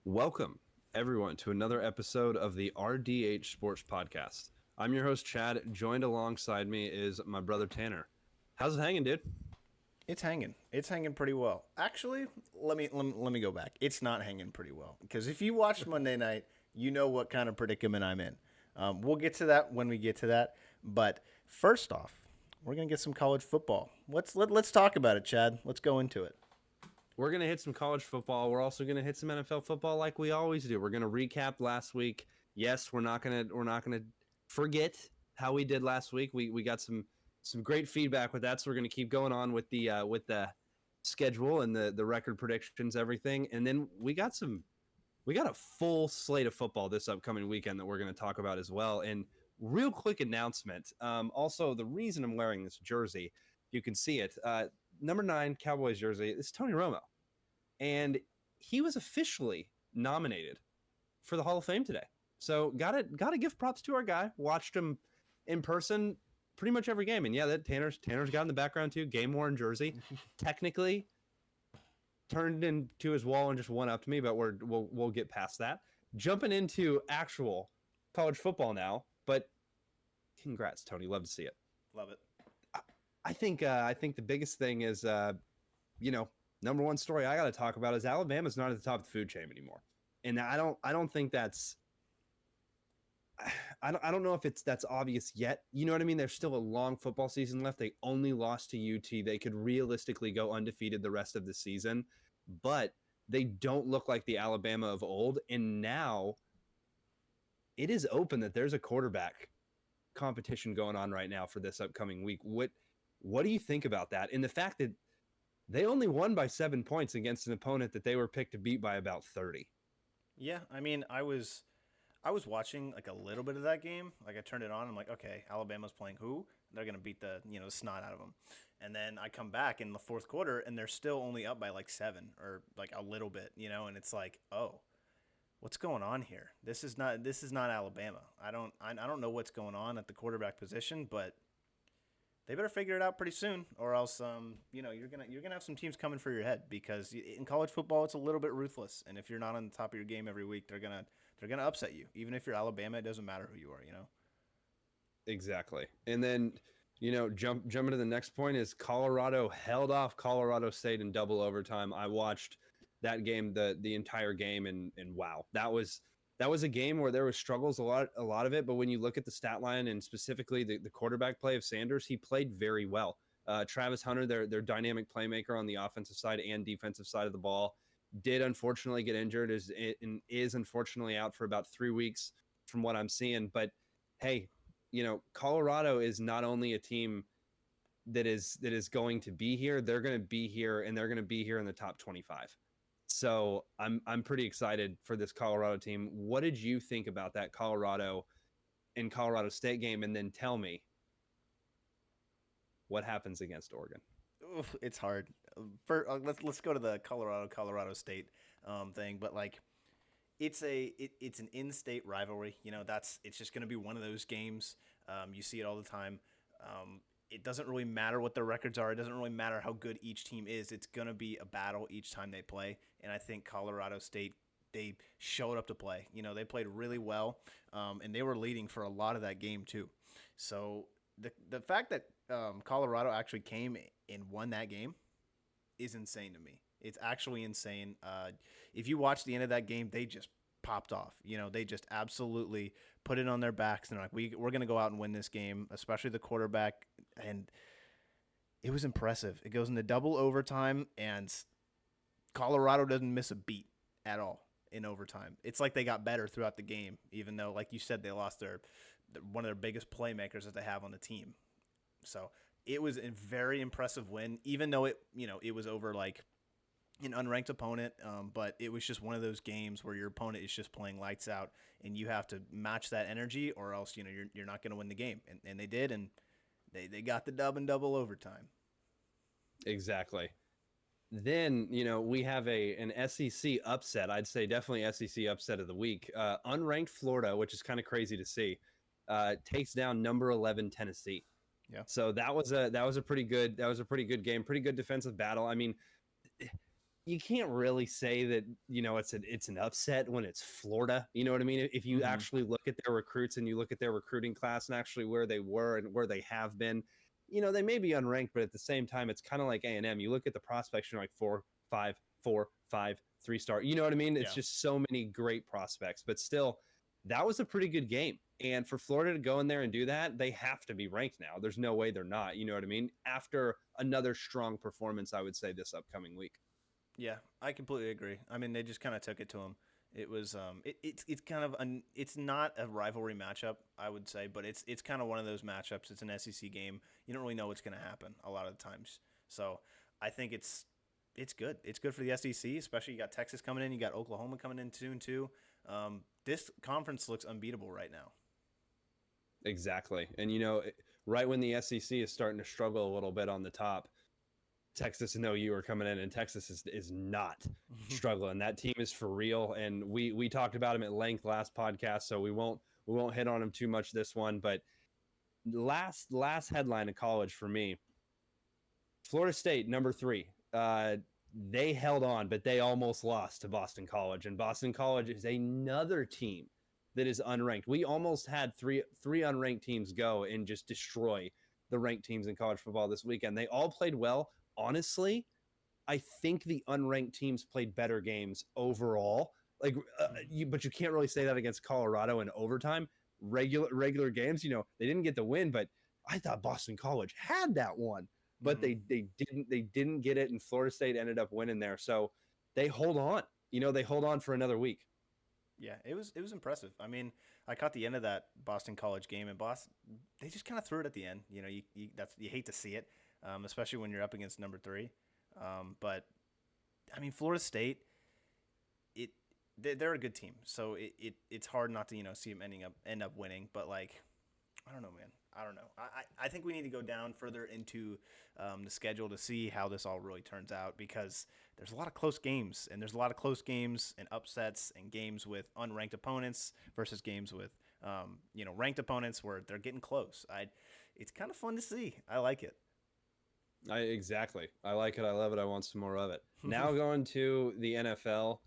Welcome, everyone, to another episode of the RDH Sports Podcast. I'm your host, Chad. Joined alongside me is my brother, Tanner. How's it hanging, dude? It's hanging. It's hanging pretty well. Actually, let me go back. It's not hanging pretty well because if you watched Monday night, you know what kind of predicament I'm in. We'll get to that when we get to that. But first off, we're gonna get some college football. Let's talk about it, Chad. Let's go into it. We're going to hit some college football. We're also going to hit some NFL football like we always do. We're going to recap last week. Yes, we're not going to forget how we did last week. We got some great feedback with that, so we're going to keep going on with the schedule and the record predictions, everything. And then we got a full slate of football this upcoming weekend that we're going to talk about as well. And real quick announcement. Also, the reason I'm wearing this jersey, you can see it. Number 9 Cowboys jersey is Tony Romo, and he was officially nominated for the Hall of Fame today. So gotta give props to our guy. Watched him in person pretty much every game, and yeah, that Tanner's got in the background too. Game worn jersey, technically turned into his wall and just went up to me, but we'll get past that. Jumping into actual college football now, but congrats, Tony. Love to see it. Love it. I think the biggest thing is you know, number one story I got to talk about is Alabama's not at the top of the food chain anymore, and I don't think that's I don't know if that's obvious yet. You know what I mean? There's still a long football season left. They only lost to UT. They could realistically go undefeated the rest of the season, but they don't look like the Alabama of old. And now it is open that there's a quarterback competition going on right now for this upcoming week. What do you think about that? And the fact that they only won by 7 points against an opponent that they were picked to beat by about 30. Yeah, I mean, I was watching like a little bit of that game. Like I turned it on. I'm like, okay, Alabama's playing who? They're gonna beat the snot out of them. And then I come back in the fourth quarter, and they're still only up by like 7 or like a little bit. And it's like, oh, what's going on here? This is not Alabama. I don't know what's going on at the quarterback position, but they better figure it out pretty soon, or else you're gonna have some teams coming for your head because in college football it's a little bit ruthless, and if you're not on the top of your game every week, they're gonna upset you. Even if you're Alabama, it doesn't matter who you are. Exactly. And then, jumping to the next point is Colorado held off Colorado State in double overtime. I watched that game, the entire game, and wow, that was a game where there was struggles a lot of it. But when you look at the stat line and specifically the quarterback play of Sanders, he played very well. Travis Hunter, their dynamic playmaker on the offensive side and defensive side of the ball, did unfortunately get injured, is unfortunately out for about 3 weeks from what I'm seeing. But hey, Colorado is not only a team that is going to be here, they're going to be here, and they're going to be here in the top 25. So I'm pretty excited for this Colorado team. What did you think about that Colorado and Colorado State game? And then tell me what happens against Oregon. Oof, it's hard. Let's go to the Colorado State thing, but like it's an in-state rivalry. It's just going to be one of those games. You see it all the time. It doesn't really matter what their records are. It doesn't really matter how good each team is. It's going to be a battle each time they play. And I think Colorado State, they showed up to play. They played really well, and they were leading for a lot of that game too. So the fact that Colorado actually came and won that game is insane to me. It's actually insane. If you watch the end of that game, they just popped off. They just absolutely put it on their backs and they're like, we're going to go out and win this game, especially the quarterback. And it was impressive. It goes into double overtime, and Colorado doesn't miss a beat at all in overtime. It's like they got better throughout the game, even though, like you said, they lost one of their biggest playmakers that they have on the team. So it was a very impressive win, even though it was over like an unranked opponent. But it was just one of those games where your opponent is just playing lights out, and you have to match that energy, or else you're not going to win the game. And they did, and they got the dub in double overtime. Exactly. Then, we have an SEC upset. I'd say definitely SEC upset of the week. Unranked Florida, which is kind of crazy to see, takes down number 11 Tennessee. Yeah. So that was a pretty good game, pretty good defensive battle. I mean, you can't really say that, it's an upset when it's Florida. You know what I mean? If you Hmm. actually look at their recruits and you look at their recruiting class and actually where they were and where they have been, they may be unranked, but at the same time, it's kind of like A&M. You look at the prospects, you're like 4, 5, 4, 5, 3-star. You know what I mean? It's Yeah. just so many great prospects, but still, that was a pretty good game. And for Florida to go in there and do that, they have to be ranked now. There's no way they're not. You know what I mean? After another strong performance, I would say this upcoming week. Yeah, I completely agree. I mean, they just kind of took it to him. It was it's kind of it's not a rivalry matchup, I would say, but it's kind of one of those matchups. It's an SEC game. You don't really know what's going to happen a lot of the times. So I think it's good. It's good for the SEC, especially you got Texas coming in, you got Oklahoma coming in soon too. This conference looks unbeatable right now. Exactly. And right when the SEC is starting to struggle a little bit on the top, Texas and OU are coming in, and Texas is not struggling. That team is for real, and we talked about him at length last podcast, so we won't hit on him too much this one. But last headline of college for me, Florida State number 3. They held on, but they almost lost to Boston College, and Boston College is another team that is unranked. We almost had three unranked teams go and just destroy the ranked teams in college football this weekend. They all played well. Honestly, I think the unranked teams played better games overall. Like, but you can't really say that against Colorado in overtime. Regular games, they didn't get the win, but I thought Boston College had that one, but Hmm. they didn't get it, and Florida State ended up winning there. So they hold on. They hold on for another week. Yeah, it was impressive. I mean, I caught the end of that Boston College game, and Boston they just kind of threw it at the end. You hate to see it, especially when you're up against number 3. But I mean, Florida State, it they're a good team, so it's hard not to see them end up winning. But like, I don't know, man. I don't know. I think we need to go down further into the schedule to see how this all really turns out, because there's a lot of close games, and there's a lot of close games and upsets and games with unranked opponents versus games with ranked opponents where they're getting close. It's kind of fun to see. I like it. Exactly. I like it. I love it. I want some more of it. Now going to the NFL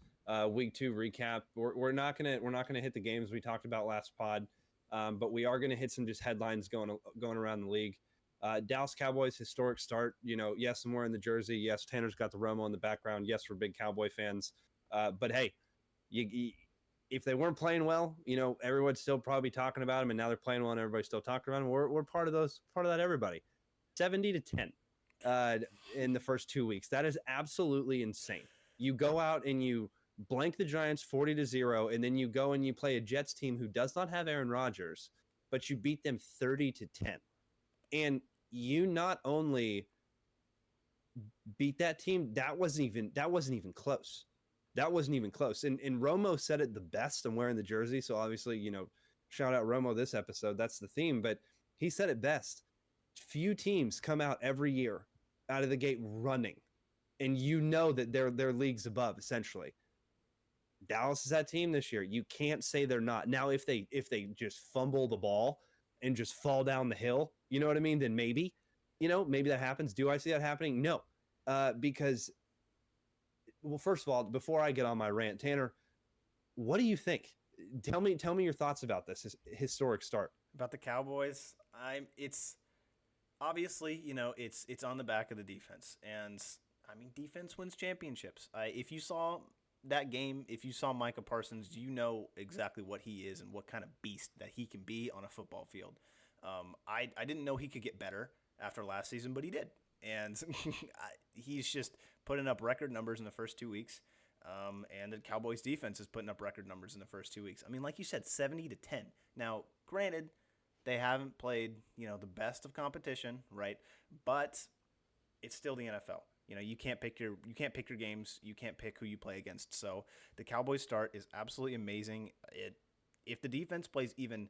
week 2 recap. We're not gonna hit the games we talked about last pod, but we are gonna hit some just headlines going around the league. Dallas Cowboys historic start. Yes, I'm wearing the jersey. Yes, Tanner's got the Romo in the background. Yes, we're big Cowboy fans. But hey, if they weren't playing well, everyone's still probably talking about them, and now they're playing well, and everybody's still talking about them. We're part of that. Everybody, 70-10 uh, in the first 2 weeks. That is absolutely insane. You go out and you blank the Giants 40-0, and then you go and you play a Jets team who does not have Aaron Rodgers, but you beat them 30-10. And you not only beat that team, that wasn't even close. That wasn't even close. And Romo said it the best. I'm wearing the jersey, so obviously, shout out Romo this episode. That's the theme, but he said it best. Few teams come out every year out of the gate running, and that they're leagues above essentially. Dallas is that team this year. You can't say they're not. Now, if they just fumble the ball and just fall down the hill, you know what I mean? Then maybe that happens. Do I see that happening? No, because well, first of all, before I get on my rant, Tanner, what do you think? Tell me your thoughts about this historic start. About the Cowboys, it's obviously, it's on the back of the defense, and I mean, defense wins championships. If you saw that game, if you saw Micah Parsons, you know exactly what he is and what kind of beast that he can be on a football field. I didn't know he could get better after last season, but he did, and he's just putting up record numbers in the first 2 weeks. And the Cowboys defense is putting up record numbers in the first 2 weeks. I mean, like you said, 70-10. Now, granted, they haven't played, the best of competition, right? But it's still the NFL. You can't pick your games. You can't pick who you play against. So the Cowboys start is absolutely amazing. If the defense plays even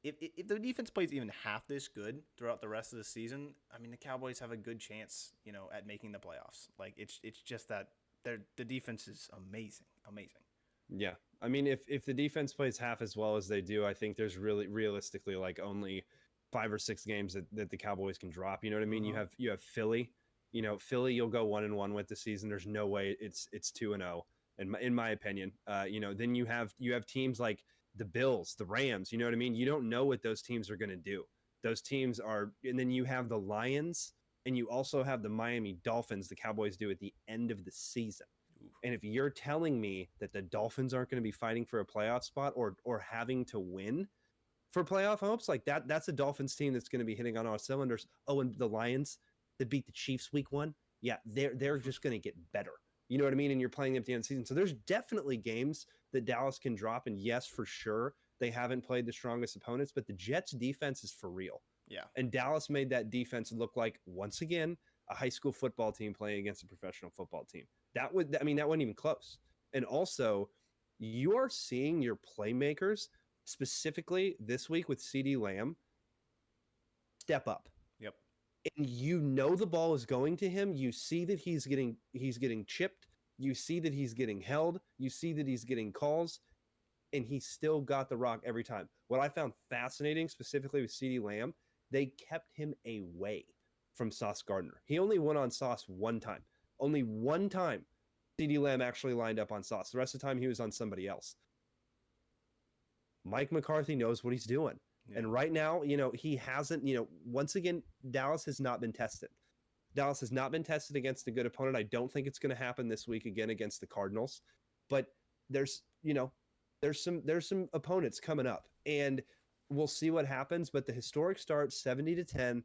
if the defense plays even half this good throughout the rest of the season, I mean, the Cowboys have a good chance, at making the playoffs. Like it's just that the defense is amazing, amazing. Yeah. I mean, if the defense plays half as well as they do, I think there's really realistically like only 5 or 6 games that the Cowboys can drop. You know what I mean? Uh-huh. You have Philly, Philly, you'll go 1-1 with the season. There's no way it's 2-0 in my opinion. Then you have teams like the Bills, the Rams. You know what I mean? You don't know what those teams are going to do. Those teams are, and then you have the Lions, and you also have the Miami Dolphins. The Cowboys do at the end of the season. Ooh. And if you're telling me that the Dolphins aren't going to be fighting for a playoff spot or having to win for playoff hopes, like that's a Dolphins team that's going to be hitting on all cylinders. Oh, and the Lions that beat the Chiefs week 1, yeah, they're just going to get better. You know what I mean? And you're playing them at the end of the season. So there's definitely games that Dallas can drop. And yes, for sure, they haven't played the strongest opponents, but the Jets defense is for real. Yeah. And Dallas made that defense look like, once again, a high school football team playing against a professional football team. That wasn't even close. And also, you are seeing your playmakers, specifically this week with CeeDee Lamb, step up. Yep. And the ball is going to him. You see that he's getting chipped. You see that he's getting held. You see that he's getting calls, and he still got the rock every time. What I found fascinating, specifically with CeeDee Lamb, they kept him away from Sauce Gardner. He only went on Sauce one time. Only one time CeeDee Lamb actually lined up on Sauce. The rest of the time he was on somebody else. Mike McCarthy knows what he's doing. Yeah. And right now, he hasn't, once again, Dallas has not been tested. Dallas has not been tested against a good opponent. I don't think it's going to happen this week again against the Cardinals. But there's some opponents coming up, and we'll see what happens. But the historic start, 70-10,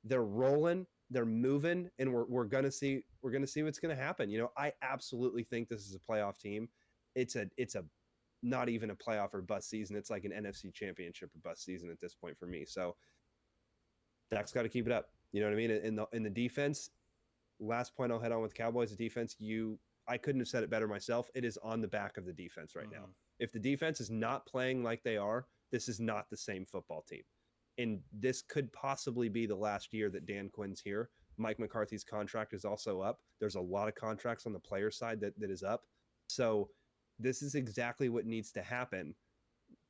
they're rolling, they're moving, and we're gonna see what's gonna happen. I absolutely think this is a playoff team. It's a not even a playoff or bust season. It's like an NFC championship or bust season at this point for me. So Dak's got to keep it up. You know what I mean? In the defense, last point I'll head on with Cowboys, the defense, I couldn't have said it better myself. It is on the back of the defense right now. If the defense is not playing like they are, this is not the same football team. And this could possibly be the last year that Dan Quinn's here. Mike McCarthy's contract is also up. There's a lot of contracts on the player side that is up. So this is exactly what needs to happen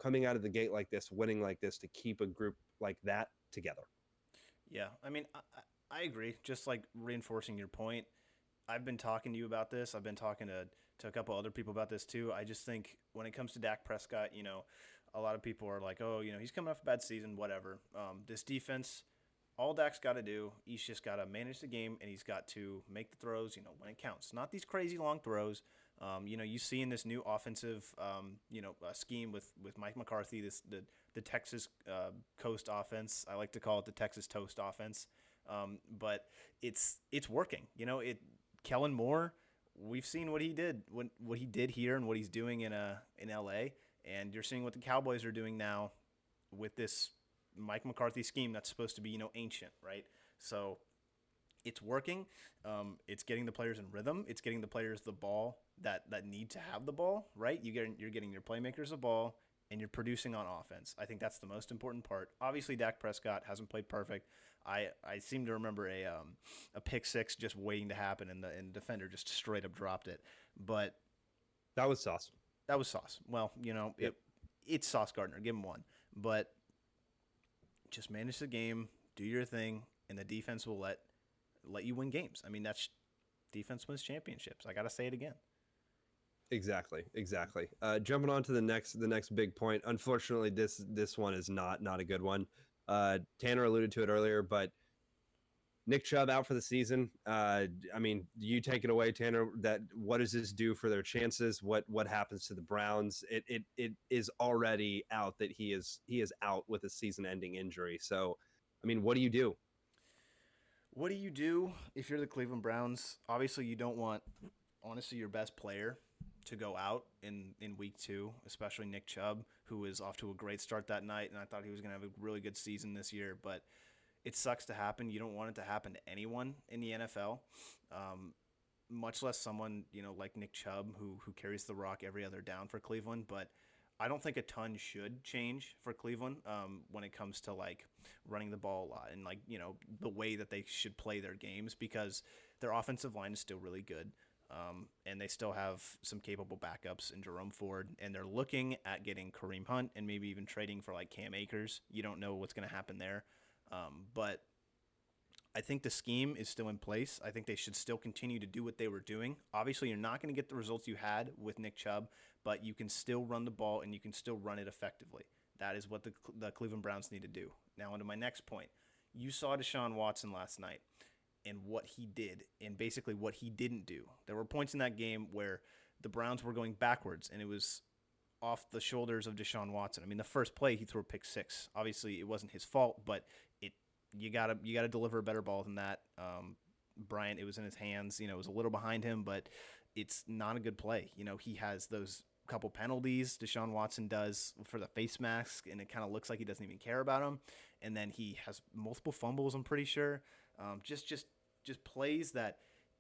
coming out of the gate like this, winning like this, to keep a group like that together. Yeah, I mean, I agree. Just like reinforcing your point, I've been talking to you about this. I've been talking to a couple other people about this too. I just think when it comes to Dak Prescott, a lot of people are like, oh, he's coming off a bad season, whatever. This defense, all Dak's got to do, he's just got to manage the game, and he's got to make the throws, when it counts. Not these crazy long throws. You see in this new offensive, scheme with Mike McCarthy, the Texas Coast offense. I like to call it the Texas Toast offense. But it's working. Kellen Moore, we've seen what he did, what he did here, and what he's doing in LA, and you're seeing what the Cowboys are doing now with this Mike McCarthy scheme that's supposed to be ancient, right? So it's working. It's getting the players in rhythm. It's getting the players the ball that need to have the ball, right? You're getting your playmakers the ball, and you're producing on offense. I think that's the most important part. Obviously, Dak Prescott hasn't played perfect. I seem to remember a pick six just waiting to happen, and the defender just straight up dropped it. But that was Sauce. That was Sauce. Well, yep. It's Sauce Gardner. Give him one. But just manage the game, do your thing, and the defense will let you win games. I mean, that's defense wins championships. I got to say it again. Exactly. Jumping on to the next big point. Unfortunately, this one is not a good one. Tanner alluded to it earlier, but Nick Chubb out for the season. I mean, you take it away, Tanner. What does this do for their chances? What happens to the Browns? It is already out that he is out with a season-ending injury. So, I mean, what do you do? What do you do if you're the Cleveland Browns? Obviously, you don't want, honestly, your best player to go out in week 2, especially Nick Chubb, who was off to a great start that night, and I thought he was going to have a really good season this year, but it sucks to happen. You don't want it to happen to anyone in the NFL, much less someone, like Nick Chubb, who carries the rock every other down for Cleveland, but I don't think a ton should change for Cleveland when it comes to like running the ball a lot and like, the way that they should play their games, because their offensive line is still really good. And they still have some capable backups in Jerome Ford, and they're looking at getting Kareem Hunt and maybe even trading for like Cam Akers. You don't know what's going to happen there. But I think the scheme is still in place. I think they should still continue to do what they were doing. Obviously, you're not going to get the results you had with Nick Chubb, but you can still run the ball and you can still run it effectively. That is what the Cleveland Browns need to do. Now, onto my next point. You saw Deshaun Watson last night and what he did and basically what he didn't do. There were points in that game where the Browns were going backwards, and it was off the shoulders of Deshaun Watson. I mean, the first play, he threw a pick six. Obviously, it wasn't his fault, but you gotta deliver a better ball than that. Bryant, it was in his hands. It was a little behind him, but it's not a good play. He has those couple penalties. Deshaun Watson does for the face mask, and it kind of looks like he doesn't even care about him. And then he has multiple fumbles, I'm pretty sure. Just plays that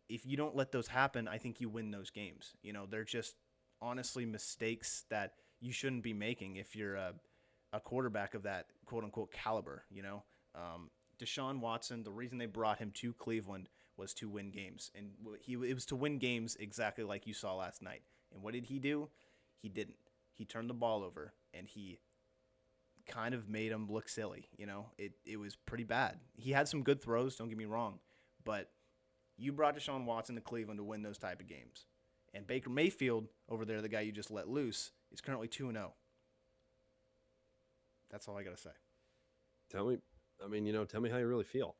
if you don't let those happen, I think you win those games. They're just honestly mistakes that you shouldn't be making if you're a quarterback of that quote unquote caliber. Deshaun Watson, the reason they brought him to Cleveland was to win games. And it was to win games exactly like you saw last night. And what did he do? He didn't. He turned the ball over, and he kind of made him look silly. It was pretty bad. He had some good throws, don't get me wrong. But you brought Deshaun Watson to Cleveland to win those type of games. And Baker Mayfield, over there, the guy you just let loose, is currently 2-0. That's all I got to say. Tell me how you really feel.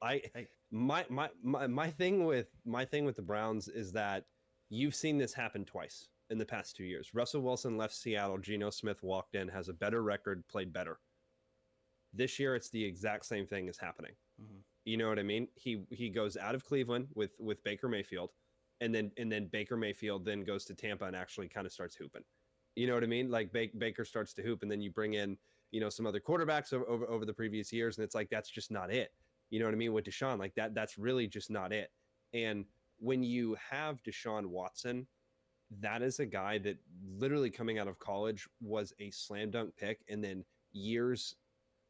My thing with the Browns is that you've seen this happen twice in the past 2 years. Russell Wilson left Seattle. Geno Smith walked in, has a better record, played better. This year, it's the exact same thing is happening. Mm-hmm. You know what I mean? He goes out of Cleveland with Baker Mayfield, and then Baker Mayfield then goes to Tampa and actually kind of starts hooping. You know what I mean? Like Baker starts to hoop, and then you bring in some other quarterbacks over the previous years, and it's like that's just not it. You know what I mean? With Deshaun, like that's really just not it. And when you have Deshaun Watson, that is a guy that literally coming out of college was a slam dunk pick, and then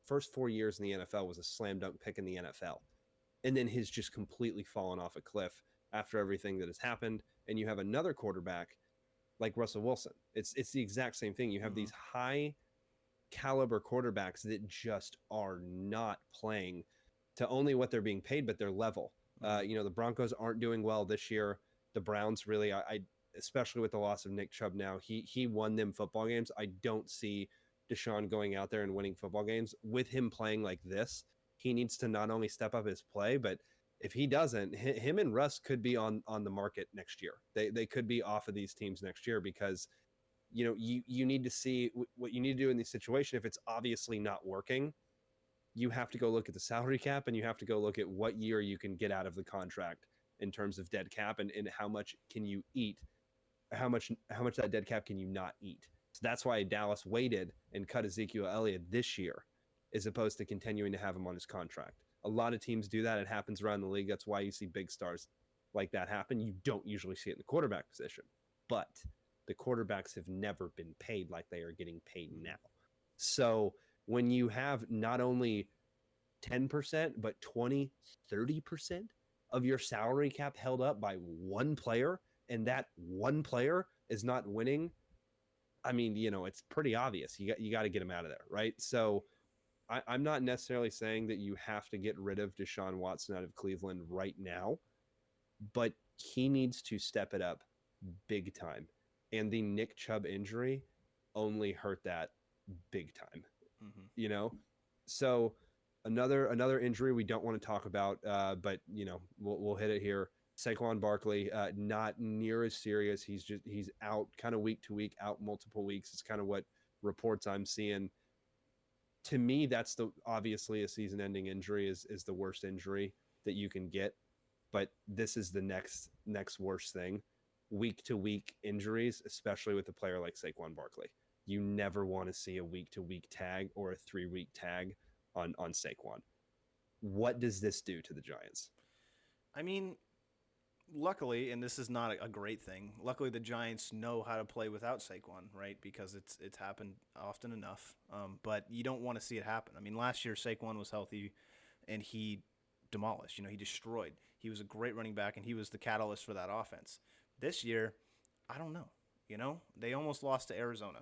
first 4 years in the NFL was a slam dunk pick in the NFL, and then has just completely fallen off a cliff after everything that has happened. And you have another quarterback like Russell Wilson. It's the exact same thing. You have these high caliber quarterbacks that just are not playing to only what they're being paid, but their level. The Broncos aren't doing well this year. The Browns really, I especially with the loss of Nick Chubb now, he won them football games. I don't see Deshaun going out there and winning football games with him playing like this. He needs to not only step up his play, but if he doesn't, him and Russ could be on the market next year. They could be off of these teams next year because you need to see what you need to do in this situation. If it's obviously not working, you have to go look at the salary cap, and you have to go look at what year you can get out of the contract in terms of dead cap, and how much can you eat, how much that dead cap can you not eat. So that's why Dallas waited and cut Ezekiel Elliott this year, as opposed to continuing to have him on his contract. A lot of teams do that. It happens around the league. That's why you see big stars like that happen. You don't usually see it in the quarterback position, but the quarterbacks have never been paid like they are getting paid now. So when you have not only 10%, but 20, 30% of your salary cap held up by one player, and that one player is not winning, I mean, it's pretty obvious. You got to get him out of there, right? So I'm not necessarily saying that you have to get rid of Deshaun Watson out of Cleveland right now, but he needs to step it up big time. And the Nick Chubb injury only hurt that big time, So another injury we don't want to talk about, but we'll hit it here. Saquon Barkley, not near as serious. He's out kind of week to week, out multiple weeks. It's kind of what reports I'm seeing. To me, that's obviously a season-ending injury is the worst injury that you can get, but this is the next worst thing. Week-to-week injuries, especially with a player like Saquon Barkley. You never want to see a week-to-week tag or a 3-week tag on Saquon. What does this do to the Giants? I mean, luckily, and this is not a great thing, luckily the Giants know how to play without Saquon, right? Because it's happened often enough. But you don't want to see it happen. I mean, last year Saquon was healthy, and he demolished. He destroyed. He was a great running back, and he was the catalyst for that offense. This year, I don't know. They almost lost to Arizona,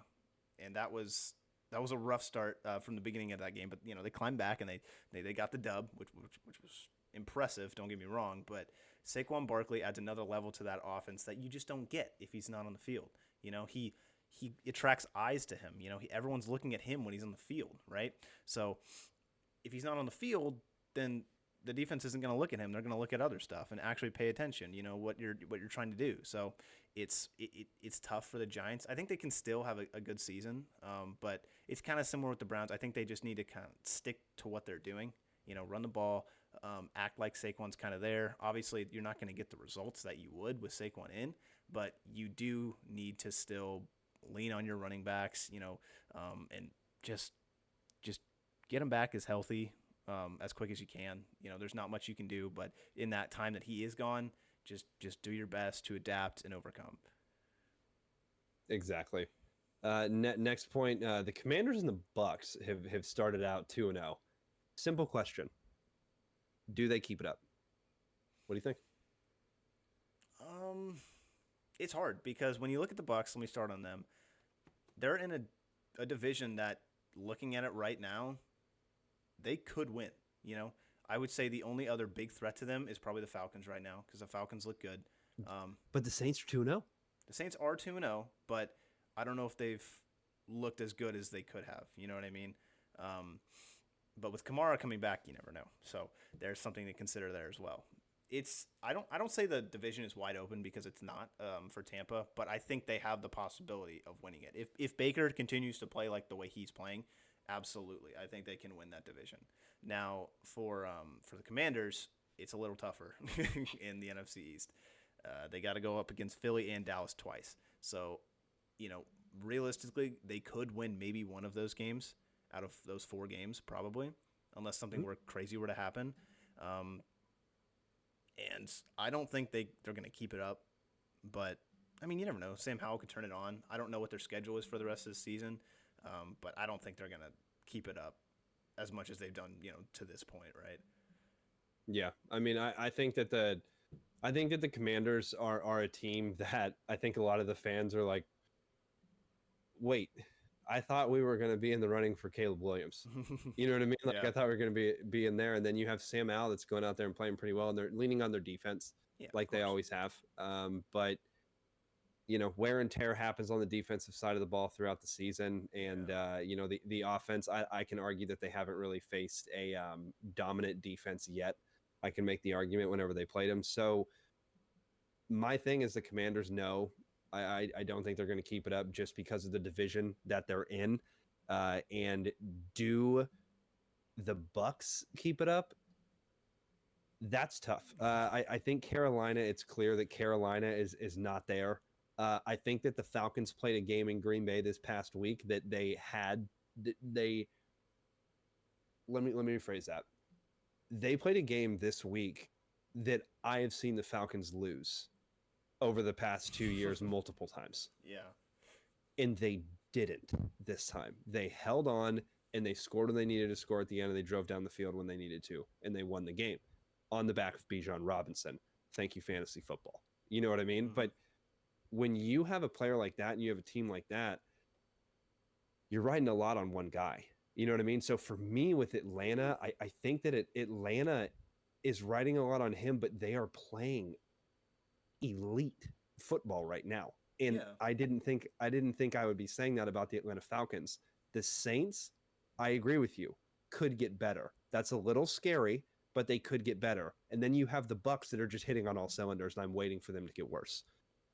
and that was a rough start from the beginning of that game. But they climbed back and they got the dub, which was impressive. Don't get me wrong, but Saquon Barkley adds another level to that offense that you just don't get if he's not on the field. You know, he attracts eyes to him. You know, everyone's looking at him when he's on the field, right? So if he's not on the field, then the defense isn't going to look at him. They're going to look at other stuff and actually pay attention. You know what you're trying to do. So it's tough for the Giants. I think they can still have a good season, but it's kind of similar with the Browns. I think they just need to kind of stick to what they're doing. You know, run the ball, act like Saquon's kind of there. Obviously, you're not going to get the results that you would with Saquon in, but you do need to still lean on your running backs. You know, and just get him back as healthy as quick as you can. You know, there's not much you can do, but in that time that he is gone, just do your best to adapt and overcome. Exactly. Next point, the Commanders and the Bucks have started out 2-0. Simple question. Do they keep it up? What do you think? It's hard because when you look at the Bucks, let me start on them. They're in a division that, looking at it right now, they could win. You know, I would say the only other big threat to them is probably the Falcons right now because the Falcons look good. But the Saints are 2-0. The Saints are 2-0, but I don't know if they've looked as good as they could have. You know what I mean? But with Kamara coming back, you never know. So there's something to consider there as well. I don't say the division is wide open because it's not for Tampa, but I think they have the possibility of winning it. If Baker continues to play like the way he's playing, absolutely, I think they can win that division. Now for the Commanders, it's a little tougher in the NFC East. They got to go up against Philly and Dallas twice. So, you know, realistically, they could win maybe one of those games out of those 4 games, probably, unless something crazy were to happen. And I don't think they're going to keep it up. But, I mean, you never know. Sam Howell could turn it on. I don't know what their schedule is for the rest of the season, but I don't think they're going to keep it up as much as they've done, you know, to this point, right? Yeah, I mean, I think that the Commanders are a team that I think a lot of the fans are like, wait, I thought we were going to be in the running for Caleb Williams. You know what I mean? Like, Yeah. I thought we were going to be in there, and then you have Sam Howell that's going out there and playing pretty well, and they're leaning on their defense like they always have. But you know, wear and tear happens on the defensive side of the ball throughout the season, and you know, the offense. I can argue that they haven't really faced a dominant defense yet. I can make the argument whenever they played them. So my thing is the Commanders know. I don't think they're going to keep it up just because of the division that they're in. And do the Bucks keep it up? That's tough. I think Carolina, it's clear that Carolina is not there. I think that the Falcons played a game in Green Bay this past week that let me rephrase that. They played a game this week that I have seen the Falcons lose over the past 2 years multiple times. Yeah. And they didn't this time. They held on and they scored when they needed to score at the end, and they drove down the field when they needed to, and they won the game on the back of Bijan Robinson. Thank you, fantasy football. You know what I mean? Mm-hmm. But when you have a player like that and you have a team like that, you're riding a lot on one guy. You know what I mean? So for me with Atlanta, I think that Atlanta is riding a lot on him, but they are playing elite football right now. And I didn't think I would be saying that about the Atlanta Falcons. The Saints, I agree with you, could get better. That's a little scary, but they could get better. And then you have the Bucks that are just hitting on all cylinders, and I'm waiting for them to get worse.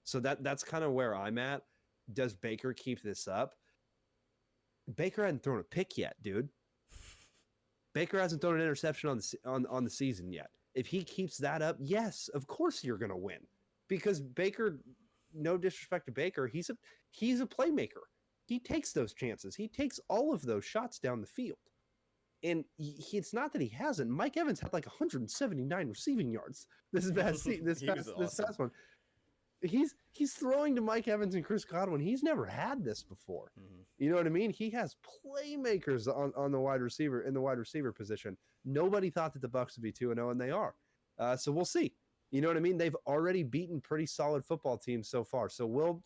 So that's kind of where I'm at. Does Baker keep this up? Baker hadn't thrown a pick yet, dude. Baker hasn't thrown an interception on the season yet. If he keeps that up, yes, of course you're going to win. Because Baker, no disrespect to Baker, he's a playmaker. He takes those chances. He takes all of those shots down the field. And it's not that he hasn't. Mike Evans had like 179 receiving yards this past one. He's throwing to Mike Evans and Chris Godwin. He's never had this before. Mm-hmm. You know what I mean? He has playmakers on the wide receiver position. Nobody thought that the Bucs would be 2-0, and they are. So we'll see. You know what I mean? They've already beaten pretty solid football teams so far. So we'll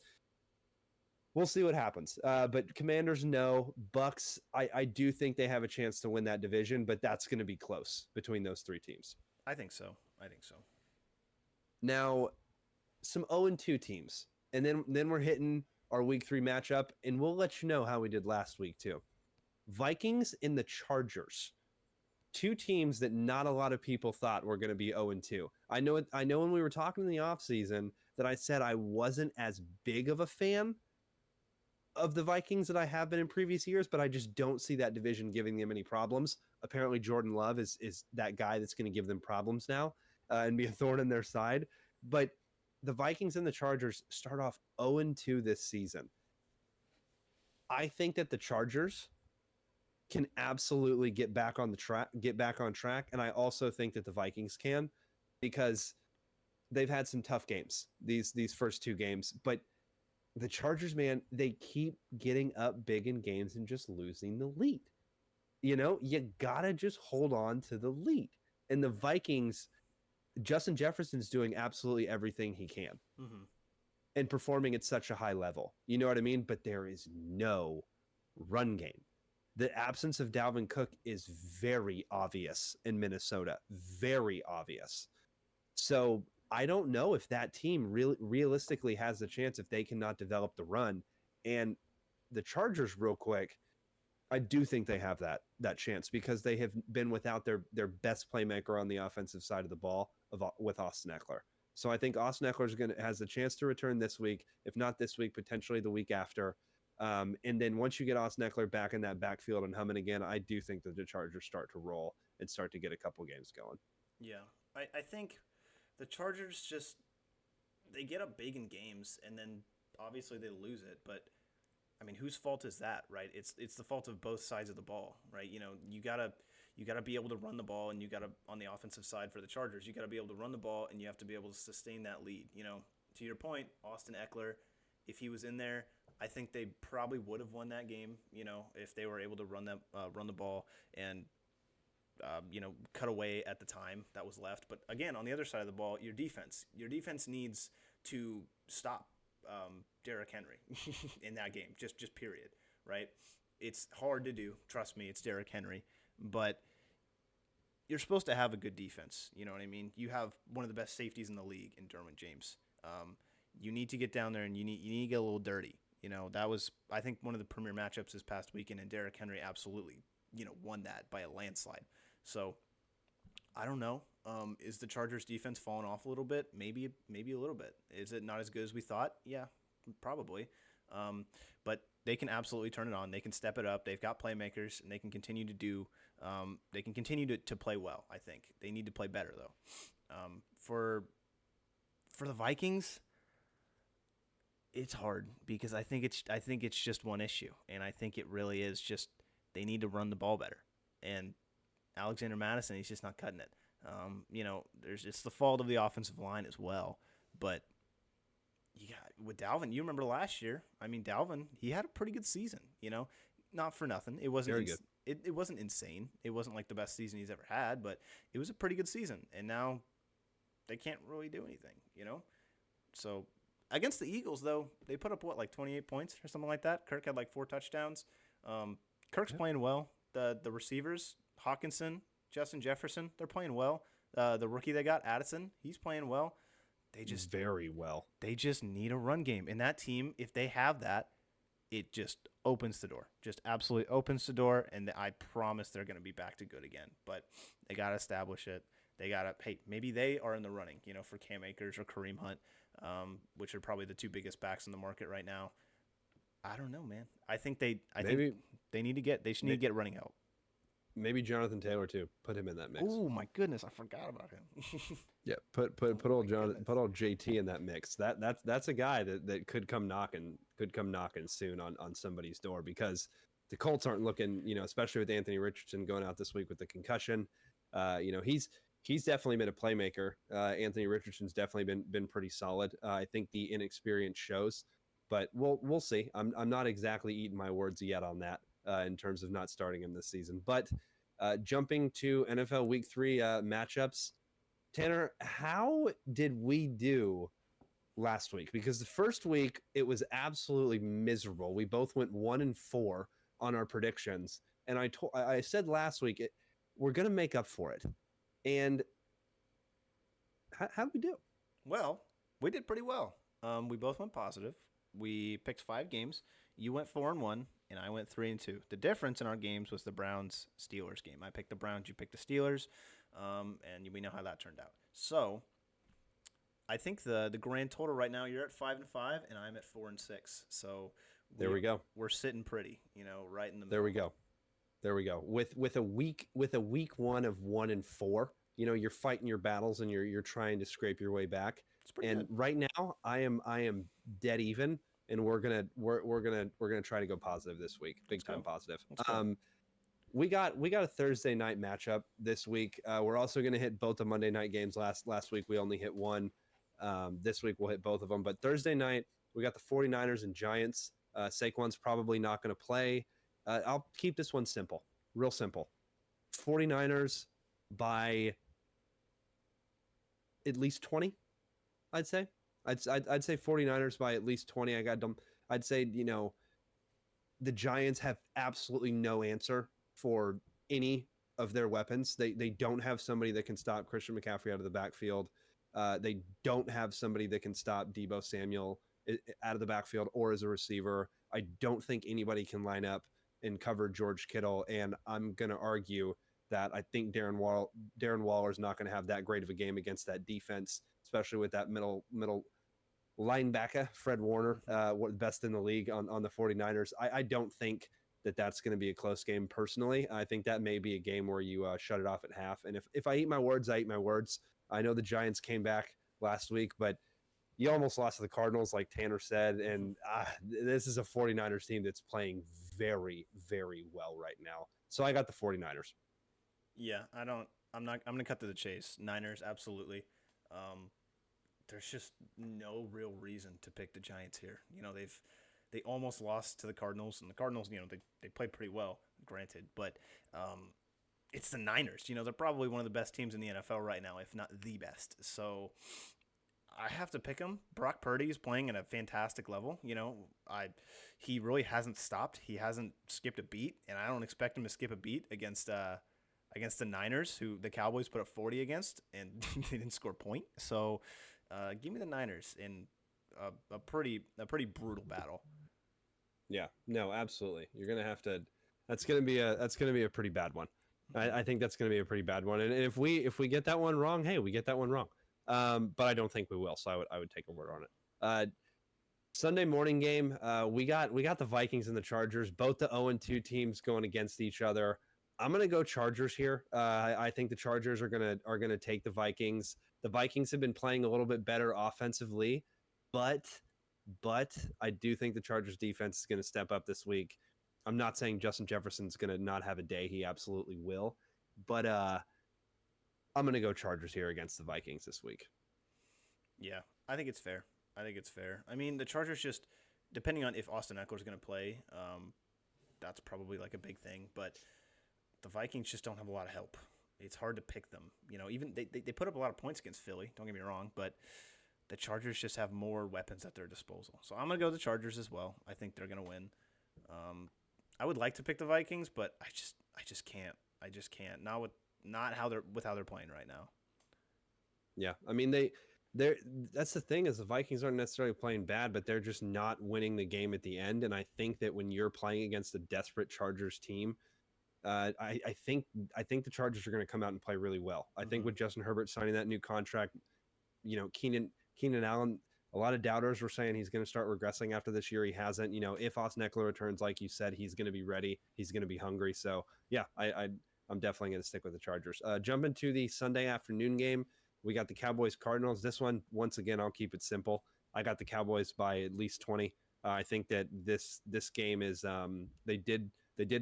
see what happens. But Commanders, no. Bucs, I do think they have a chance to win that division, but that's going to be close between those 3 teams. I think so. I think so. Now, some 0-2 teams, and then we're hitting our week 3 matchup, and we'll let you know how we did last week too. Vikings and the Chargers, two teams that not a lot of people thought were going to be 0-2. I know when we were talking in the offseason that I said I wasn't as big of a fan of the Vikings that I have been in previous years, but I just don't see that division giving them any problems. Apparently, Jordan Love is that guy that's going to give them problems now and be a thorn in their side. But the Vikings and the Chargers start off 0-2 this season. I think that the Chargers can absolutely get back on track, and I also think that the Vikings can, because they've had some tough games these first 2 games, but the Chargers, man, they keep getting up big in games and just losing the lead. You gotta just hold on to the lead. And the Vikings, Justin Jefferson's doing absolutely everything he can Mm-hmm. and performing at such a high level. You know what I mean? But there is no run game. The absence of Dalvin Cook is very obvious in Minnesota. Very obvious. So I don't know if that team realistically has the chance if they cannot develop the run. And the Chargers, real quick, I do think they have that chance because they have been without their best playmaker on the offensive side of the ball with Austin Eckler. So I think Austin Eckler has the chance to return this week, if not this week, potentially the week after. And then once you get Austin Eckler back in that backfield and humming again, I do think that the Chargers start to roll and start to get a couple games going. Yeah, I think the Chargers just they get up big in games and then obviously they lose it. But I mean, whose fault is that, right? It's the fault of both sides of the ball, right? You gotta be able to run the ball, and you gotta on the offensive side for the Chargers, you gotta be able to run the ball, and you have to be able to sustain that lead. To your point, Austin Eckler, if he was in there, I think they probably would have won that game. If they were able to run the ball and cut away at the time that was left. But again, on the other side of the ball, your defense needs to stop Derrick Henry in that game. Just period, right? It's hard to do. Trust me, it's Derrick Henry, but you're supposed to have a good defense. You know what I mean? You have one of the best safeties in the league in Derwin James. You need to get down there and you need to get a little dirty. That was, I think, one of the premier matchups this past weekend, and Derrick Henry absolutely, won that by a landslide. So I don't know. Is the Chargers defense falling off a little bit? Maybe a little bit. Is it not as good as we thought? Yeah, probably. But they can absolutely turn it on. They can step it up. They've got playmakers, and they can continue to do. They can continue to play well. I think they need to play better though. For the Vikings, it's hard because I think it's just one issue, and I think it really is just they need to run the ball better. And Alexander Mattison, he's just not cutting it. It's the fault of the offensive line as well. But with Dalvin, you remember last year. I mean, Dalvin, he had a pretty good season. Not for nothing. It wasn't Very good. It wasn't insane. It wasn't like the best season he's ever had, but it was a pretty good season. And now they can't really do anything. So against the Eagles, though, they put up like 28 points or something like that. Kirk had like 4 touchdowns. Kirk's playing well. The receivers, Hawkinson, Justin Jefferson, they're playing well. The rookie they got, Addison, he's playing well. They just very well. They just need a run game. And that team, if they have that, it just opens the door. Just absolutely opens the door, and I promise they're going to be back to good again. But they got to establish it. They got to, hey, maybe they are in the running, for Cam Akers or Kareem Hunt, which are probably the 2 biggest backs in the market right now. I don't know, man. I think they need to get running help. Maybe Jonathan Taylor too. Put him in that mix. Oh my goodness, I forgot about him. Yeah, put old JT in that mix. That's a guy that could come knocking soon on somebody's door, because the Colts aren't looking, especially with Anthony Richardson going out this week with the concussion. He's definitely been a playmaker. Anthony Richardson's definitely been pretty solid. I think the inexperience shows, but we'll see. I'm not exactly eating my words yet on that in terms of not starting him this season. But jumping to NFL Week 3 matchups, Tanner, how did we do last week? Because the first week it was absolutely miserable. We both went 1-4 on our predictions, and I said last week we're going to make up for it. And How do we do? Well, we did pretty well. We both went positive. We picked 5 games. You went 4-1, and I went 3-2. The difference in our games was the Browns Steelers game. I picked the Browns. You picked the Steelers, and we know how that turned out. So I think the grand total right now, you're at 5-5, and I'm at 4-6. So There we go. we're sitting pretty, right in the middle. There we go. There we go. With a week one of 1-4, you're fighting your battles and you're trying to scrape your way back. It's pretty And good. right now, I am dead even, and we're gonna try to go positive this week, big time go. positive. Let's go. We got a Thursday night matchup this week. We're also gonna hit both the Monday night games. Last week we only hit one. This week we'll hit both of them. But Thursday night we got the 49ers and Giants. Saquon's probably not going to play. I'll keep this one simple, real simple. 49ers by at least 20, I'd say. I'd say 49ers by at least 20. I got them. I'd say, the Giants have absolutely no answer for any of their weapons. They don't have somebody that can stop Christian McCaffrey out of the backfield. They don't have somebody that can stop Deebo Samuel out of the backfield or as a receiver. I don't think anybody can line up and cover George Kittle. And I'm going to argue that I think Darren Waller is not going to have that great of a game against that defense, especially with that middle linebacker, Fred Warner, best in the league on the 49ers. I don't think that's going to be a close game personally. I think that may be a game where you shut it off at half. And if I eat my words, I eat my words. I know the Giants came back last week, but you almost lost to the Cardinals, like Tanner said. And this is a 49ers team that's playing very, very well right now. So I got the 49ers. Yeah, I'm going to cut to the chase. Niners, absolutely. There's just no real reason to pick the Giants here. They almost lost to the Cardinals, and the Cardinals, they played pretty well, granted, but it's the Niners. They're probably one of the best teams in the NFL right now, if not the best. So I have to pick them. Brock Purdy is playing at a fantastic level. He really hasn't stopped. He hasn't skipped a beat, and I don't expect him to skip a beat against the Niners, who the Cowboys put up 40 against, and they didn't score a point. So give me the Niners in a pretty brutal battle. Yeah, no, absolutely. You're gonna have to. That's gonna be a pretty bad one. I think that's gonna be a pretty bad one. And if we get that one wrong, hey, we get that one wrong. But I don't think we will. So I would take a word on it. Sunday morning game. We got the Vikings and the Chargers, both the 0-2 teams going against each other. I'm gonna go Chargers here. I think the Chargers are gonna take the Vikings. The Vikings have been playing a little bit better offensively, but I do think the Chargers defense is gonna step up this week. I'm not saying Justin Jefferson's gonna not have a day. He absolutely will, but I'm gonna go Chargers here against the Vikings this week. Yeah, I think it's fair. I mean, the Chargers just, depending on if Austin Eckler is going to play, that's probably like a big thing. But the Vikings just don't have a lot of help. It's hard to pick them. Even they put up a lot of points against Philly. Don't get me wrong, but the Chargers just have more weapons at their disposal. So I'm gonna go the Chargers as well. I think they're gonna win. I would like to pick the Vikings, but I just can't. I just can't. Not how they're playing right now. Yeah, I mean they're that's the thing is the Vikings aren't necessarily playing bad, but they're just not winning the game at the end. And I think that when you're playing against a desperate Chargers team, I think the Chargers are going to come out and play really well. I think with Justin Herbert signing that new contract, Keenan Allen, a lot of doubters were saying he's going to start regressing after this year. He hasn't. If Austin Eckler returns, like you said, he's going to be ready. He's going to be hungry. So yeah, I'm definitely going to stick with the Chargers. Jumping to the Sunday afternoon game, we got the Cowboys Cardinals. This one, once again, I'll keep it simple. I got the Cowboys by at least 20. I think that this game is they did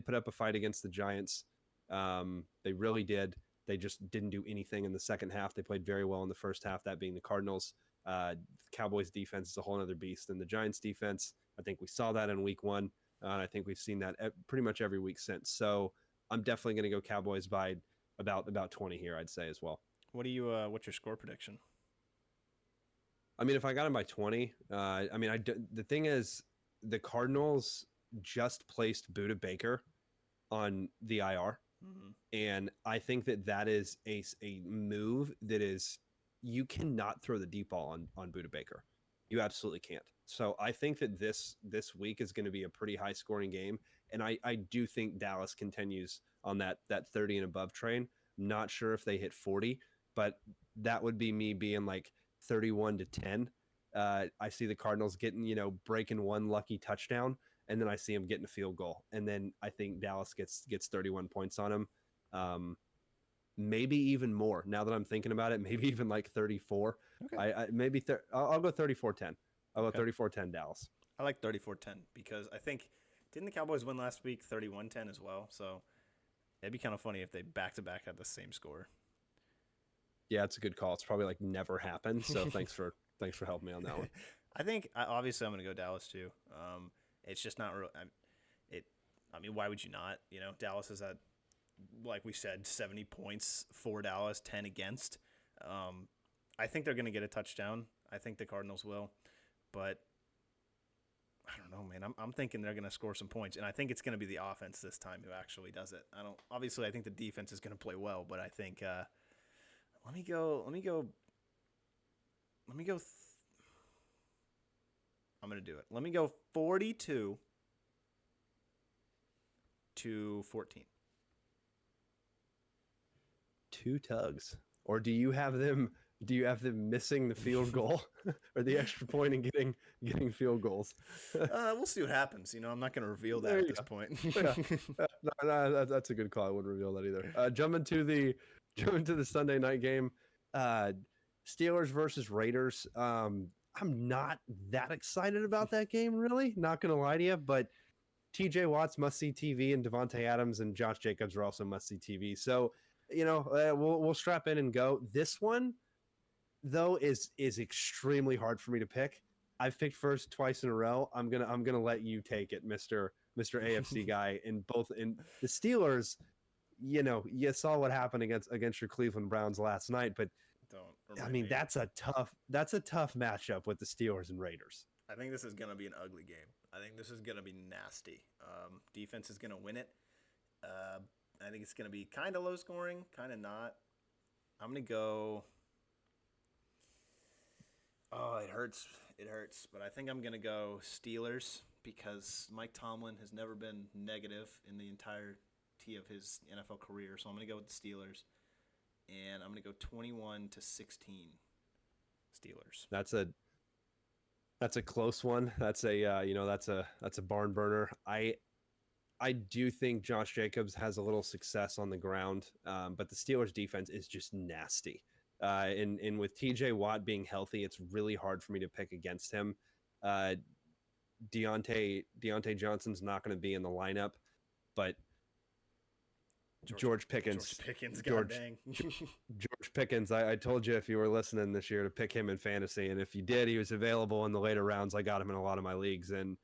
put up a fight against the Giants. They really did. They just didn't do anything in the second half. They played very well in the first half, that being the Cardinals. Cowboys defense is a whole other beast. And the Giants defense, I think we saw that in week one. And I think we've seen that pretty much every week since. So I'm definitely going to go Cowboys by about 20 here, I'd say as well. What's your score prediction? I mean, if I got him by 20, the thing is the Cardinals just placed Budda Baker on the IR. And I think that is a move that is you cannot throw the deep ball on Buda Baker. You absolutely can't. So I think that this week is going to be a pretty high scoring game, and I do think Dallas continues on that 30 and above train. Not sure if they hit 40, but that would be me being like 31-10. I see the Cardinals getting, breaking one lucky touchdown, and then I see them getting a field goal, and then I think Dallas gets 31 points on them. Maybe even more now that I'm thinking about it. Maybe even like 34. Okay. I'll go 34-10. I'll go Okay. 34-10 Dallas. I like 34-10 because I think didn't the Cowboys win last week 31-10 as well? So it'd be kind of funny if they back to back had the same score. Yeah, it's a good call. It's probably like never happened. So thanks for helping me on that one. I think obviously I'm going to go Dallas too. It's just not real. I mean, why would you not? Dallas is at, like we said, 70 points for Dallas, 10 against. I think they're going to get a touchdown. I think the Cardinals will, but I don't know, man. I'm thinking they're going to score some points, and I think it's going to be the offense this time who actually does it. Obviously, I think the defense is going to play well, but I think let me go. I'm going to do it. Let me go 42-14. Two tugs, or do you have them missing the field goal or the extra point and getting field goals? We'll see what happens. I'm not going to reveal that at this point. No, that's a good call. I wouldn't reveal that either. Jumping to the Sunday night game, Steelers versus Raiders. I'm not that excited about that game, really. Not going to lie to you, but TJ Watt's must see TV, and Devontae Adams and Josh Jacobs are also must see TV. So we'll strap in and go. This one, though, is extremely hard for me to pick. I've picked first twice in a row. I'm gonna let you take it, Mister AFC guy. In the Steelers, you saw what happened against your Cleveland Browns last night. But that's a tough matchup with the Steelers and Raiders. I think this is gonna be an ugly game. I think this is gonna be nasty. Defense is gonna win it. I think it's going to be kind of low scoring, kind of not. I'm going to go. Oh, it hurts. It hurts. But I think I'm going to go Steelers because Mike Tomlin has never been negative in the entirety of his NFL career. So I'm going to go with the Steelers. And I'm going to go 21-16 Steelers. That's a close one. That's a barn burner. I do think Josh Jacobs has a little success on the ground, but the Steelers defense is just nasty. And with TJ Watt being healthy, it's really hard for me to pick against him. Deontay Johnson's not going to be in the lineup, but George Pickens, George Pickens. I told you if you were listening this year to pick him in fantasy, and if you did, he was available in the later rounds. I got him in a lot of my leagues, and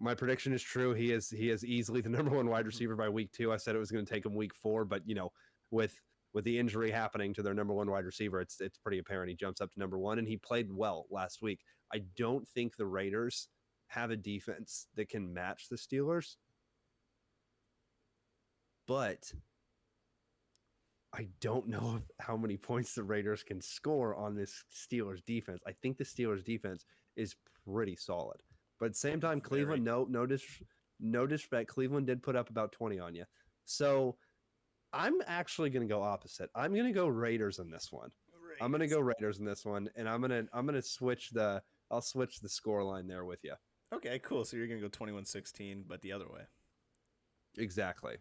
my prediction is true. He is easily the number one wide receiver by week 2. I said it was going to take him week 4, but with the injury happening to their number one wide receiver, it's pretty apparent he jumps up to number 1, and he played well last week. I don't think the Raiders have a defense that can match the Steelers, but I don't know how many points the Raiders can score on this Steelers defense. I think the Steelers defense is pretty solid. But at the same time, Cleveland, no disrespect. Cleveland did put up about 20 on you. So I'm actually going to go opposite. I'm going to go Raiders in this one. I'm going to go Raiders in this one, and I'm going to switch I'll switch the score line there with you. Okay, cool. So you're going to go 21-16, but the other way. Exactly.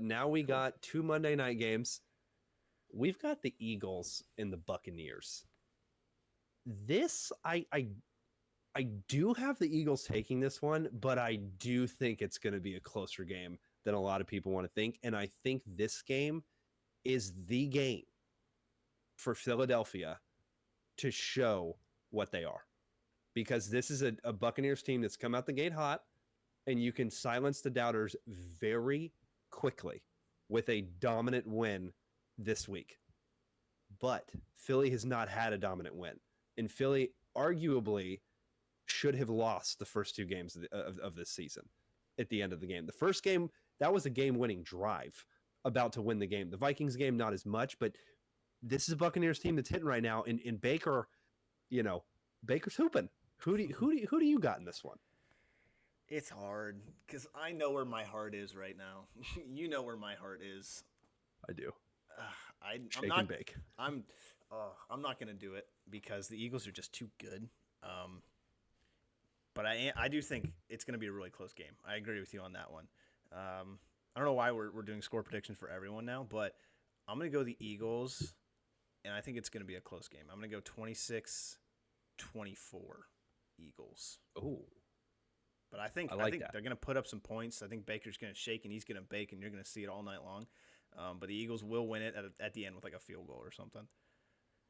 Now we got 2 Monday night games. We've got the Eagles and the Buccaneers. This, I do have the Eagles taking this one, but I do think it's going to be a closer game than a lot of people want to think. And I think this game is the game for Philadelphia to show what they are. Because this is a Buccaneers team that's come out the gate hot, and you can silence the doubters very quickly with a dominant win this week. But Philly has not had a dominant win. And Philly arguably should have lost the first 2 games of this season at the end of the game. The first game, that was a game-winning drive about to win the game. The Vikings game, not as much, but this is a Buccaneers team that's hitting right now, and Baker, Baker's hooping. Who do you got in this one? It's hard because I know where my heart is right now. You know where my heart is. I do. I'm Shake not. and bake. I'm not gonna do it because the Eagles are just too good. But I do think it's gonna be a really close game. I agree with you on that one. I don't know why we're doing score predictions for everyone now, but I'm gonna go the Eagles, and I think it's gonna be a close game. I'm gonna go 26-24 Eagles. Oh. But I think that. they're going to put up some points. I think Baker's going to shake and he's going to bake, and you're going to see it all night long. But the Eagles will win it at the end with like a field goal or something.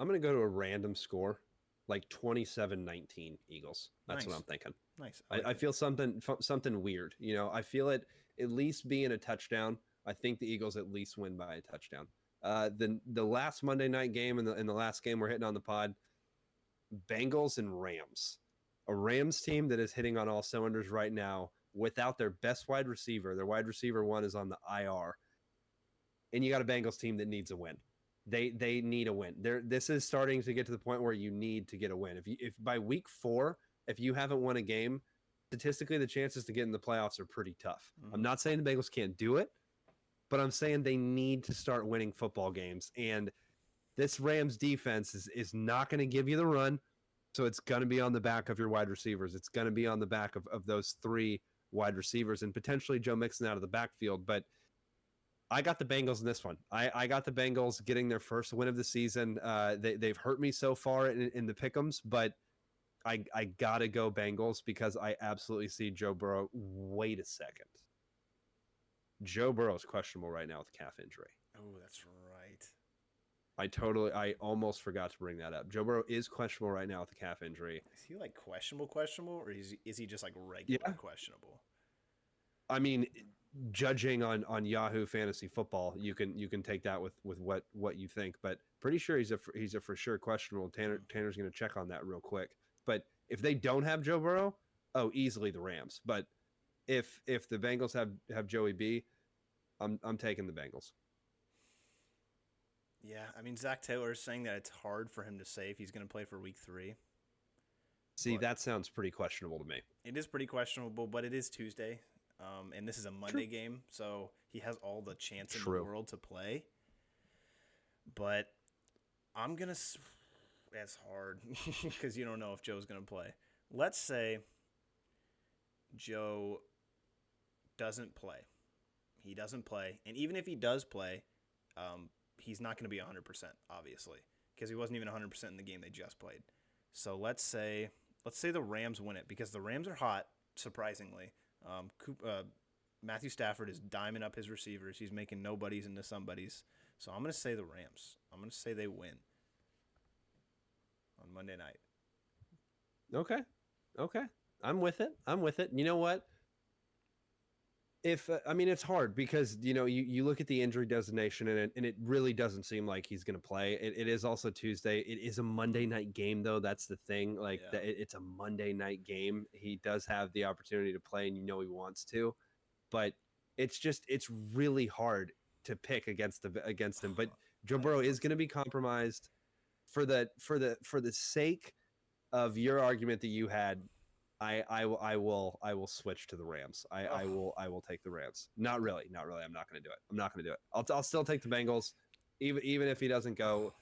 I'm going to go to a random score, like 27-19 Eagles. That's what I'm thinking. Nice. I feel something weird. I feel it at least being a touchdown. I think the Eagles at least win by a touchdown. The last Monday night game and the last game we're hitting on the pod, Bengals and Rams. A Rams team that is hitting on all cylinders right now without their best wide receiver. Their wide receiver one is on the IR. And you got a Bengals team that needs a win. They need a win. This is starting to get to the point where you need to get a win. If by week 4, if you haven't won a game, statistically the chances to get in the playoffs are pretty tough. Mm-hmm. I'm not saying the Bengals can't do it, but I'm saying they need to start winning football games. And this Rams defense is not going to give you the run. So it's going to be on the back of your wide receivers. It's going to be on the back of those 3 wide receivers and potentially Joe Mixon out of the backfield. But I got the Bengals in this one. I got the Bengals getting their first win of the season. They've hurt me so far in the pick'ems, but I got to go Bengals because I absolutely see Joe Burrow. Wait a second. Joe Burrow is questionable right now with a calf injury. Oh, that's right. I almost forgot to bring that up. Joe Burrow is questionable right now with a calf injury. Is he like questionable, or is he just like regular questionable? I mean, judging on Yahoo Fantasy Football, you can take that with what you think, but pretty sure he's a for sure questionable. Tanner's going to check on that real quick. But if they don't have Joe Burrow, easily the Rams. But if the Bengals have Joey B, I'm taking the Bengals. Yeah, I mean, Zach Taylor is saying that it's hard for him to say if he's going to play for week 3. See, that sounds pretty questionable to me. It is pretty questionable, but it is Tuesday, and this is a Monday game, so he has all the chance in the world to play. But I'm going to – it's hard because you don't know if Joe's going to play. Let's say Joe doesn't play. He doesn't play, and even if he does play he's not going to be 100%, obviously, because he wasn't even 100% in the game they just played. So let's say the Rams win it because the Rams are hot, surprisingly. Matthew Stafford is diming up his receivers. He's making nobodies into somebodies. So I'm going to say the Rams. I'm going to say they win on Monday night. Okay. I'm with it. You know what? It's hard because you look at the injury designation and it really doesn't seem like he's going to play. It is also Tuesday. It is a Monday night game though. That's the thing. It's a Monday night game. He does have the opportunity to play, and he wants to, but it's really hard to pick against him. But Joe Burrow is going to be compromised for the sake of your argument that you had. I will switch to the Rams. I will take the Rams. Not really. I'm not going to do it. I'll still take the Bengals, even if he doesn't go.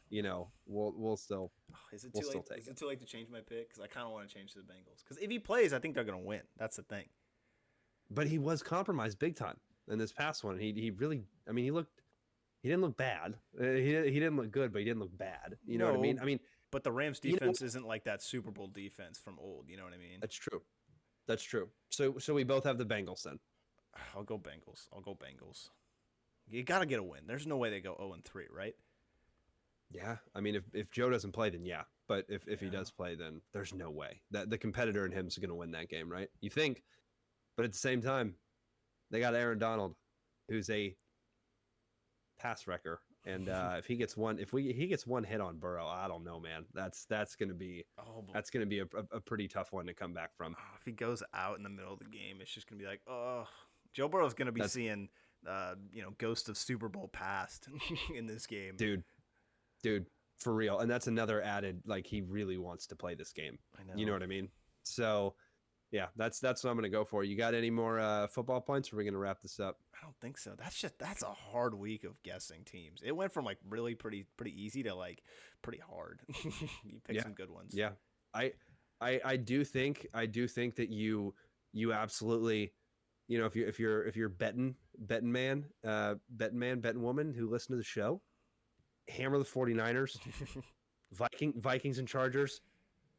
We'll still. Is it too late to change my pick? Because I kind of want to change to the Bengals. Because if he plays, I think they're going to win. That's the thing. But he was compromised big time in this past one. He really. I mean, he didn't look bad. He didn't look good, but he didn't look bad. You know what I mean? But the Rams defense isn't like that Super Bowl defense from old. You know what I mean? That's true. So we both have the Bengals then. I'll go Bengals. You got to get a win. There's no way they go 0-3, right? Yeah. I mean, if Joe doesn't play, then yeah. But if he does play, then there's no way that the competitor in him is going to win that game, right? You think, but at the same time, they got Aaron Donald, who's a pass wrecker. And if he gets one hit on Burrow, I don't know, man. That's going to be a pretty tough one to come back from. If he goes out in the middle of the game, it's just going to be like, Joe Burrow's going to be seeing, ghost of Super Bowl past in this game. Dude, dude, for real. And that's another added, like, he really wants to play this game. I know. You know what I mean? So, yeah, that's what I'm gonna go for. You got any more football points? Or are we gonna wrap this up? I don't think so. That's a hard week of guessing teams. It went from like really pretty easy to like pretty hard. You picked Yeah. some good ones. Yeah, I do think that you absolutely, you know, if you're betting woman who listen to the show, hammer the 49ers, Vikings and Chargers.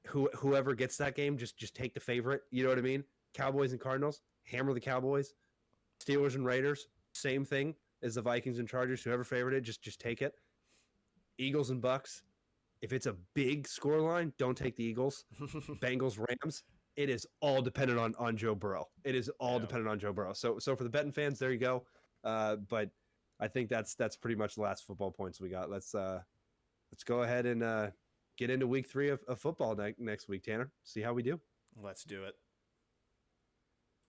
Whoever gets that game, just take the favorite. You know what I mean? Cowboys and Cardinals, hammer the Cowboys. Steelers and Raiders, same thing as the Vikings and Chargers. Whoever favored it, just take it. Eagles and Bucks. If it's a big score line, don't take the Eagles. Bengals, Rams. It is all dependent on Joe Burrow. It is all dependent on Joe Burrow. So for the betting fans, there you go. But I think that's pretty much the last football points we got. Let's go ahead and get into week 3 of football next week, Tanner. See how we do. Let's do it.